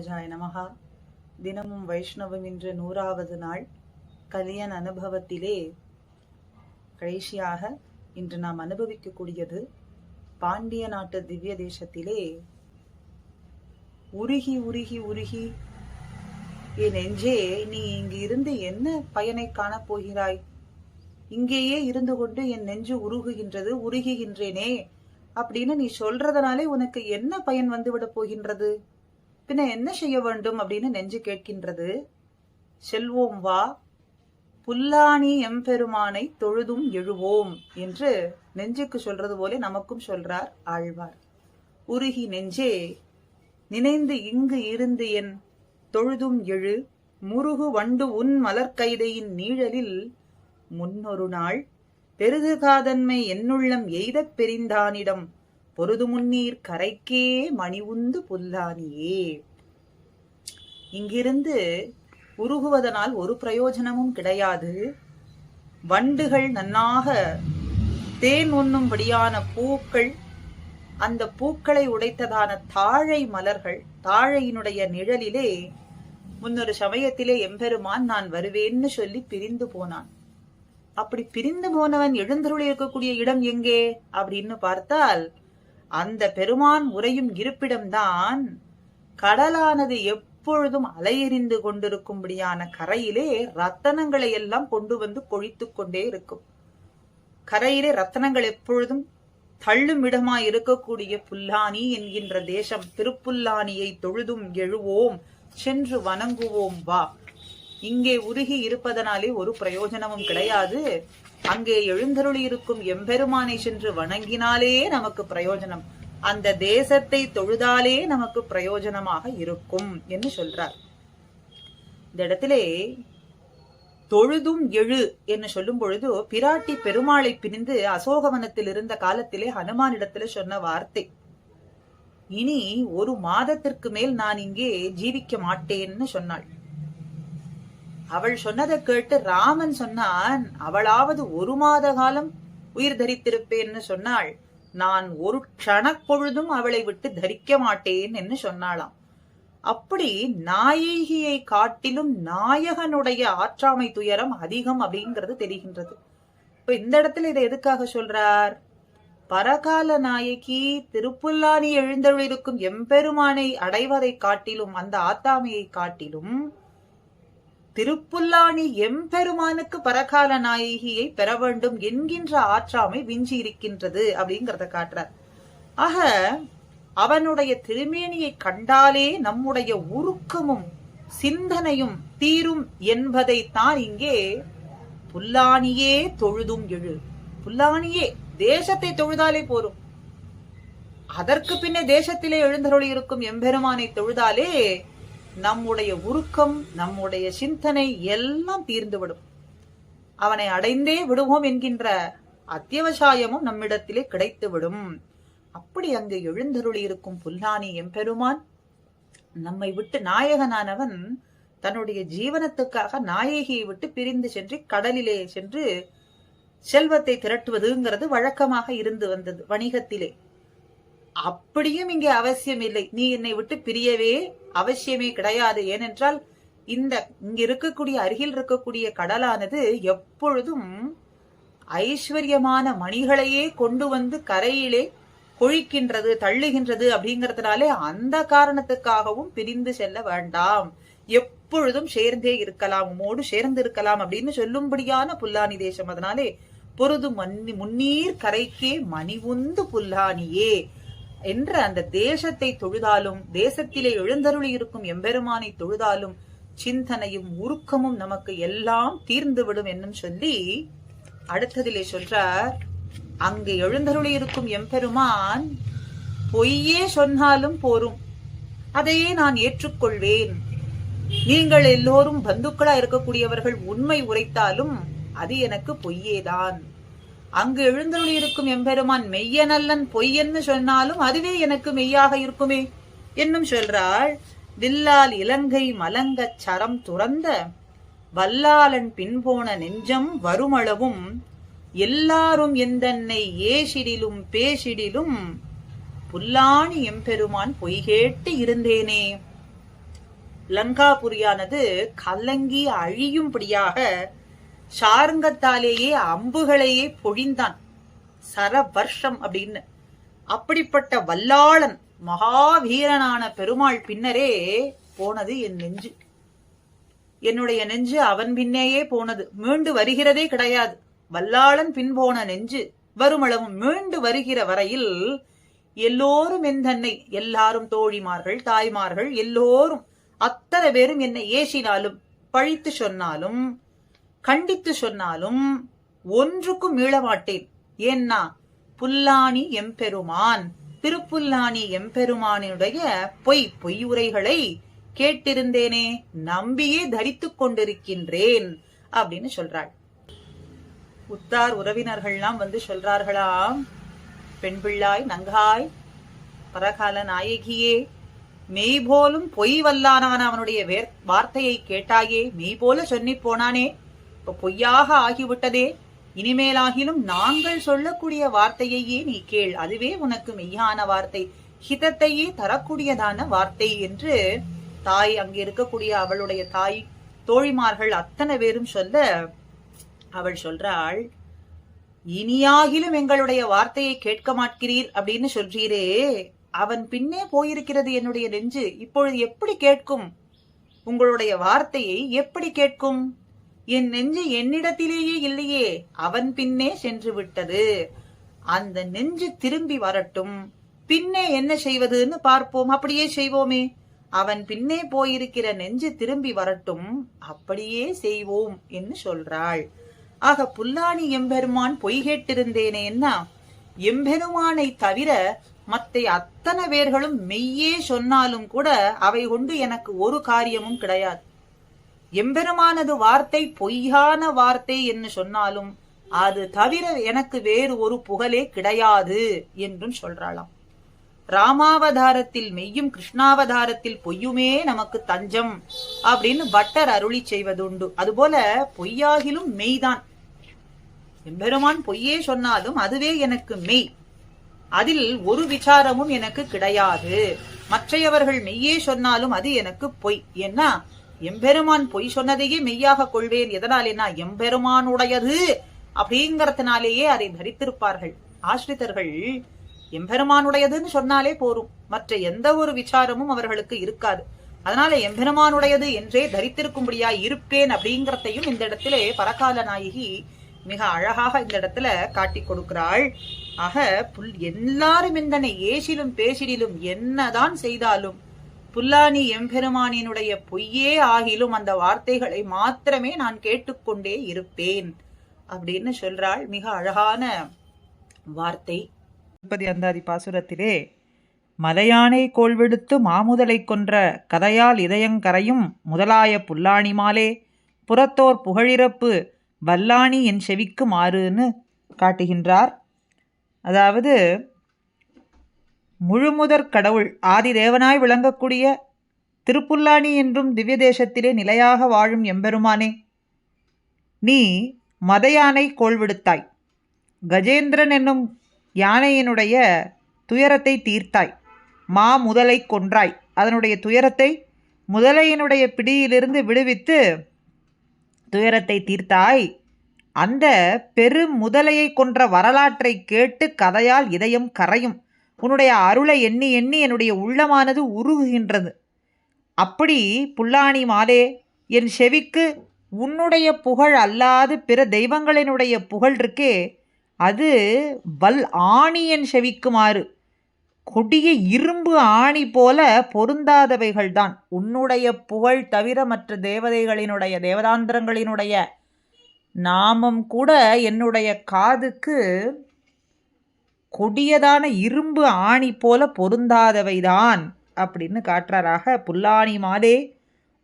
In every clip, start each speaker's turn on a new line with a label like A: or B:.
A: ஜாய நமகா. தினமும் வைஷ்ணவம் இன்று 100வது நாள் கலியன் அனுபவத்திலே கடைசியாக இன்று நாம் அனுபவிக்கக்கூடியது பாண்டிய நாட்டு திவ்ய தேசத்திலே உருகி உருகி உருகி என் நெஞ்சே, நீ இங்கு இருந்து என்ன பயனை காணப் போகிறாய்? இங்கேயே இருந்து கொண்டு என் நெஞ்சு உருகுகின்றது, உருகுகின்றேனே அப்படின்னு நீ சொல்றதுனாலே உனக்கு என்ன பயன் வந்துவிட போகின்றது? பின்ன என்ன செய்ய வேண்டும் அப்படின்னு நெஞ்சு கேட்கின்றது. செல்வோம் வா, புல்லாணி எம்பெருமானை தொழுதும் எழுவோம் என்று நெஞ்சுக்கு சொல்றது போல நமக்கும் சொல்றார் ஆழ்வார். உருகி நெஞ்சே, நினைந்து இங்கு இருந்து என் தொழுதும் எழு, முருகு வண்டு உன் மலர்கைதையின் நீழலில் முன்னொரு நாள் பெருதுகாதன்மை என்னுள்ளம் எய்தப் பெரிந்தானிடம் பொருது முன்னீர் கரைக்கே மணி உந்து புல்லானியே. இங்கிருந்து உருகுவதனால் ஒரு பிரயோஜனமும் கிடையாது. வண்டுகள் நன்னாக தேன் உண்ணும்படியான பூக்கள், அந்த பூக்களை உடைத்ததான தாழை மலர்கள், தாழையினுடைய நிழலிலே முன்னொரு சமயத்திலே எம்பெருமான் நான் வருவேன்னு சொல்லி பிரிந்து போனான். அப்படி பிரிந்து போனவன் எழுந்தருளி இருக்கக்கூடிய இடம் எங்கே அப்படின்னு பார்த்தால், அந்த பெருமான் உறையும் இருப்பிடம்தான் கடலானது எப்பொழுதும் அலையெறிந்து கொண்டிருக்கும்படியான கரையிலே ரத்தனங்களை எல்லாம் கொண்டு வந்து கொழித்து கொண்டே இருக்கும். கரையிலே ரத்தனங்கள் எப்பொழுதும் தள்ளும் இடமாய் இருக்கக்கூடிய புல்லானி என்கின்ற தேசம். திருப்புல்லானியை தொழுதும் எழுவோம், சென்று வணங்குவோம் வா. இங்கே உருகி இருப்பதனாலே ஒரு பிரயோஜனமும் கிடையாது. அங்கே எழுந்தருளி இருக்கும் எம்பெருமானை சென்று வணங்கினாலே நமக்கு பிரயோஜனம், அந்த தேசத்தை தொழுதாலே நமக்கு பிரயோஜனமாக இருக்கும் என்று சொல்றார். இந்த இடத்திலே தொழுதும் எழு என்று சொல்லும் பொழுது பிராட்டி பெருமாளை பிரிந்து அசோகவனத்தில் இருந்த காலத்திலே ஹனுமானிடத்துல சொன்ன வார்த்தை, இனி 1 மாதத்திற்கு மேல் நான் இங்கே ஜீவிக்க மாட்டேன்னு சொன்னாள். அவள் சொன்னதை கேட்டு ராமன் சொன்னான், அவளாவது 1 மாத காலம் உயிர் தரித்திருப்பேன்னு சொன்னாள், நான் ஒரு க்ஷணப்பொழுதும் அவளை விட்டு தரிக்க மாட்டேன் என்று சொன்னாளாம். அப்படி நாயகியை காட்டிலும் நாயகனுடைய ஆற்றாமை துயரம் அதிகம் அப்படிங்கிறது தெரிகின்றது. இப்ப இந்த இடத்துல இதை எதுக்காக சொல்றார்? பரகால நாயகி திருப்புல்லானி எழுந்தருளிருக்கும் எம்பெருமானை அடைவதை காட்டிலும், அந்த ஆத்தாமையை காட்டிலும் திருப்புல்லானி எம்பெருமானுக்கு பரகால நாயகியை பெற வேண்டும் என்கின்ற ஆற்றாமை விஞ்சி இருக்கின்றது அப்படிங்கறத காட்டுறார். ஆக அவனுடைய திருமேனியை கண்டாலே நம்முடைய உருக்கமும் சிந்தனையும் தீரும் என்பதைத்தான் இங்கே புல்லானியே தொழுதும் எழு. புல்லானியே தேசத்தை தொழுதாலே போரும், அதற்கு பின்னே தேசத்திலே எழுந்தருளி இருக்கும் எம்பெருமானை தொழுதாலே நம்முடைய உருக்கம், நம்முடைய சிந்தனை எல்லாம் தீர்ந்துவிடும். அவனை அடைந்தே விடுவோம் என்கின்ற அத்தியவசாயமும் நம்மிடத்திலே கிடைத்துவிடும். அப்படி அங்கு எழுந்தருளி இருக்கும் புல்லானி எம்பெருமான் நம்மை விட்டு, நாயகனானவன் தன்னுடைய ஜீவனத்துக்காக நாயகியை விட்டு பிரிந்து சென்று கடலிலே சென்று செல்வத்தை திரட்டுவதுங்கிறது வழக்கமாக இருந்து வந்தது வணிகத்திலே. அப்படியும் இங்கே அவசியம் இல்லை, நீ என்னை விட்டு பிரியவே அவசியமே கிடையாது. ஏனென்றால் இங்க இருக்கக்கூடிய அருகில் இருக்கக்கூடிய கடலானது எப்பொழுதும் ஐஸ்வர்யமான மணிகளையே கொண்டு வந்து கரையிலே கொழிக்கின்றது, தள்ளுகின்றது. அப்படிங்கறதுனாலே அந்த காரணத்துக்காகவும் பிரிந்து செல்ல வேண்டாம், எப்பொழுதும் சேர்ந்தே இருக்கலாம், உம்மோடு சேர்ந்து இருக்கலாம் அப்படின்னு சொல்லும்படியான புல்லானி தேசம். அதனாலே பொருது முன்னீர் கரைக்கே மணி உந்து புல்லானியே என்ற அந்த தேசத்தை தொழுதாலும், தேசத்திலே எழுந்தருளி இருக்கும் எம்பெருமானை தொழுதாலும் சிந்தனையும் உருக்கமும் நமக்கு எல்லாம் தீர்ந்துவிடும் என்னும் சொல்லி அடுத்ததிலே சொல்றார், அங்கு எழுந்தருளி இருக்கும் எம்பெருமான் பொய்யே சொன்னாலும் போரும், அதையே நான் ஏற்றுக்கொள்வேன். நீங்கள் எல்லோரும் பந்துக்களா இருக்கக்கூடியவர்கள் உண்மை உரைத்தாலும் அது எனக்கு பொய்யேதான். அங்கு எழுந்தருளி இருக்கும் எம்பெருமான் மெய்யனல்லன் பொய்யன்னு சொன்னாலும் அதுவே எனக்கு மெய்யாக இருக்குமே என்னும் சொல்றாள். வில்லால் இலங்கை மலங்கச் சரம் துறந்த வல்லாளன் பின்போன நெஞ்சம் வருமளவும் எல்லாரும் எந்தன்னை ஏசிடிலும் பேசிடிலும் புல்லாணி எம்பெருமான் பொய்கேட்டு இருந்தேனே. லங்காபுரியானது கலங்கி அழியும்படியாக சார்ங்கத்தாலேயே அம்புகளையே பொழிந்தான். சரவர்ஷம் அப்படின்னு. அப்படிப்பட்ட வல்லாளன் மகாவீரனான பெருமாள் பின்னரே போனது என் நெஞ்சு. என்னுடைய நெஞ்சு அவன் பின்னேயே போனது. மீண்டு வருகிறதே கிடையாது. வல்லாளன் பின் போன நெஞ்சு வருமளவும் மீண்டு வருகிற வரையில் எல்லோரும் என் தன்னை, எல்லாரும் தோழிமார்கள், தாய்மார்கள், எல்லோரும் அத்தனை பேரும் என்னை ஏசினாலும், பழித்து சொன்னாலும், கண்டித்து சொன்னாலும் ஒன்றுக்கும் மீளமாட்டேன். ஏன்னா புல்லாணி எம்பெருமான், திருப்புல்லாணி எம்பெருமானுடைய பொய்யுரைகளை கேட்டிருந்தேனே, நம்பியே தரித்துக் கொண்டிருக்கின்றேன் அப்படின்னு சொல்றாள். உத்தார் உறவினர்கள்லாம் வந்து சொல்றார்களாம், பெண் பிள்ளாய், நங்காய், பரகால நாயகியே, மெய் போலும் பொய் வல்லானவன் அவனுடைய வார்த்தையை கேட்டாயே, மெய் போல சொன்னி போனானே, இப்ப பொய்யாக ஆகிவிட்டதே, இனிமேலாகிலும் நாங்கள் சொல்லக்கூடிய வார்த்தையையே நீ கேள், அதுவே உனக்கு மெய்யான வார்த்தை, ஹிதத்தையே தரக்கூடியதான வார்த்தை என்று தாய், அங்கே இருக்கக்கூடிய அவளுடைய தாய் தோழிமார்கள் அத்தனை பேரும் சொல்ல, அவள் சொல்றாள், இனியாகிலும் எங்களுடைய வார்த்தையை கேட்க மாட்கிறீர் அப்படின்னு சொல்றீரே, அவன் பின்னே போயிருக்கிறது என்னுடைய நெஞ்சு, இப்பொழுது எப்படி கேட்கும்? உங்களுடைய வார்த்தையை எப்படி கேட்கும்? என் நெஞ்சு என்னிடத்திலேயே இல்லையே, அவன் பின்னே சென்று விட்டது. அந்த நெஞ்சு திரும்பி வரட்டும், பின்னே என்ன செய்வதுன்னு பார்ப்போம். அப்படியே செய்வோமே. அவன் பின்னே போயிருக்கிற நெஞ்சு திரும்பி வரட்டும், அப்படியே செய்வோம் என்று சொல்றாள். ஆக புல்லாணி எம்பெருமான் பொய் கேட்டிருந்தேனேன்னா, எம்பெருமானை தவிர மற்ற அத்தனை பேர்களும் மெய்யே சொன்னாலும் கூட அவை கொண்டு எனக்கு ஒரு காரியமும் கிடையாது. எம்பெருமானது வார்த்தை பொய்யான வார்த்தை என்று சொன்னாலும் அது தவிர எனக்கு வேறு ஒரு புகழே கிடையாது என்றும் சொல்றாளாம். ராமாவதாரத்தில் மெய்யும் கிருஷ்ணாவதாரத்தில் பொய்யுமே நமக்கு தஞ்சம் அப்படின்னு பட்டர் அருளி செய்வதுண்டு. அதுபோல பொய்யாகிலும் மெய்தான். எம்பெருமான் பொய்யே சொன்னாலும் அதுவே எனக்கு மெய், அதில் ஒரு விசாரமும் எனக்கு கிடையாது. மற்றையவர்கள் மெய்யே சொன்னாலும் அது எனக்கு பொய். ஏன்னா எம்பெருமான் பொய் சொன்னதையே மெய்யாக கொள்வேன். எதனாலேனா எம்பெருமானுடையது அப்படிங்கறதுனாலேயே அதை தரித்திருப்பார்கள். ஆசிரிதர்கள் எம்பெருமானுடையதுன்னு சொன்னாலே போரும், மற்ற எந்த ஒரு விசாரமும் அவர்களுக்கு இருக்காது. அதனால எம்பெருமானுடையது என்றே தரித்திருக்கும்படியா இருப்பேன் அப்படிங்கறதையும் இந்த இடத்திலே பரகால நாயகி மிக அழகாக இந்த இடத்துல காட்டி கொடுக்கிறாள். ஆக எல்லாரும் இந்தனை ஏசிலும் பேசிடிலும் என்னதான் செய்தாலும் புல்லாணி எம்பெருமானினுடைய பொய்யே ஆகிலும் அந்த வார்த்தைகளை மாத்திரமே நான் கேட்டுக்கொண்டே இருப்பேன் அப்படின்னு சொல்றாள். மிக அழகான வார்த்தை. அந்தாதி பாசுரத்திலே மலையானை கோள்விடுத்து மாமுதலை கொன்ற கதையால் இதயங்கரையும் முதலாய புல்லாணி மாலே புறத்தோர் புகழிறப்பு வல்லாணி என் செவிக்கு மாறுன்னு காட்டுகின்றார். அதாவது முழுமுதற் கடவுள் ஆதி தேவனாய் விளங்கக்கூடிய திருப்புல்லாணி என்றும் திவ்ய தேசத்திலே நிலையாக வாழும் எம்பெருமானே, நீ மத யானை கோள்விடுத்தாய், கஜேந்திரன் என்னும் யானையினுடைய துயரத்தை தீர்த்தாய், மா முதலை கொன்றாய், அதனுடைய துயரத்தை முதலையினுடைய பிடியிலிருந்து விடுவித்து துயரத்தை தீர்த்தாய். அந்த பெரு முதலையை கொன்ற வரலாற்றை கேட்டு கதையால் இதயம் கரையும். உன்னுடைய அருளை எண்ணி எண்ணி என்னுடைய உள்ளமானது உருகுகின்றது. அப்படி புல்லாணி மாலே, என் செவிக்கு உன்னுடைய புகழ் அல்லாது பிற தெய்வங்களினுடைய புகழ் இருக்கே, அது வல் ஆணி என் செவிக்குமாறு, கொடிய இரும்பு ஆணி போல பொருந்தாதவைகள்தான். உன்னுடைய புகழ் தவிர மற்ற தேவதைகளினுடைய தேவதாந்திரங்களினுடைய நாமம் கூட என்னுடைய காதுக்கு கொடியதான இரும்பு ஆணி போல பொருந்தாதவைதான் அப்படின்னு காட்டுறாராக. புல்லாணி மாலே,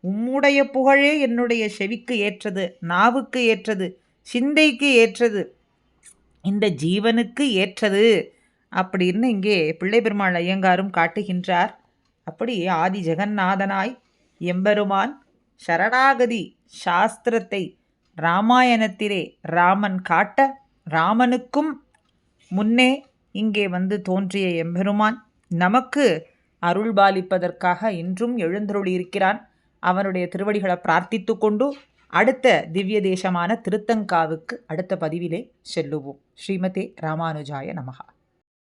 A: உம்முடைய புகழே என்னுடைய செவிக்கு ஏற்றது, நாவுக்கு ஏற்றது, சிந்தைக்கு ஏற்றது, இந்த ஜீவனுக்கு ஏற்றது அப்படின்னு இங்கே பிள்ளை பெருமாள் ஐயங்காரும் காட்டுகின்றார். அப்படி ஆதி ஜெகநாதனாய் எம்பெருமான் சரணாகதி சாஸ்திரத்தை ராமாயணத்திலே ராமன் காட்ட, ராமனுக்கும் முன்னே இங்கே வந்து தோன்றிய எம்பெருமான் நமக்கு அருள்பாலிப்பதற்காக இன்றும் எழுந்தருளியிருக்கிறான். அவனுடைய திருவடிகளை பிரார்த்தித்து கொண்டு அடுத்த திவ்ய தேசமான திருத்தங்காவுக்கு அடுத்த பதிவிலே செல்லுவோம். ஸ்ரீமதே ராமானுஜாய நமஹா.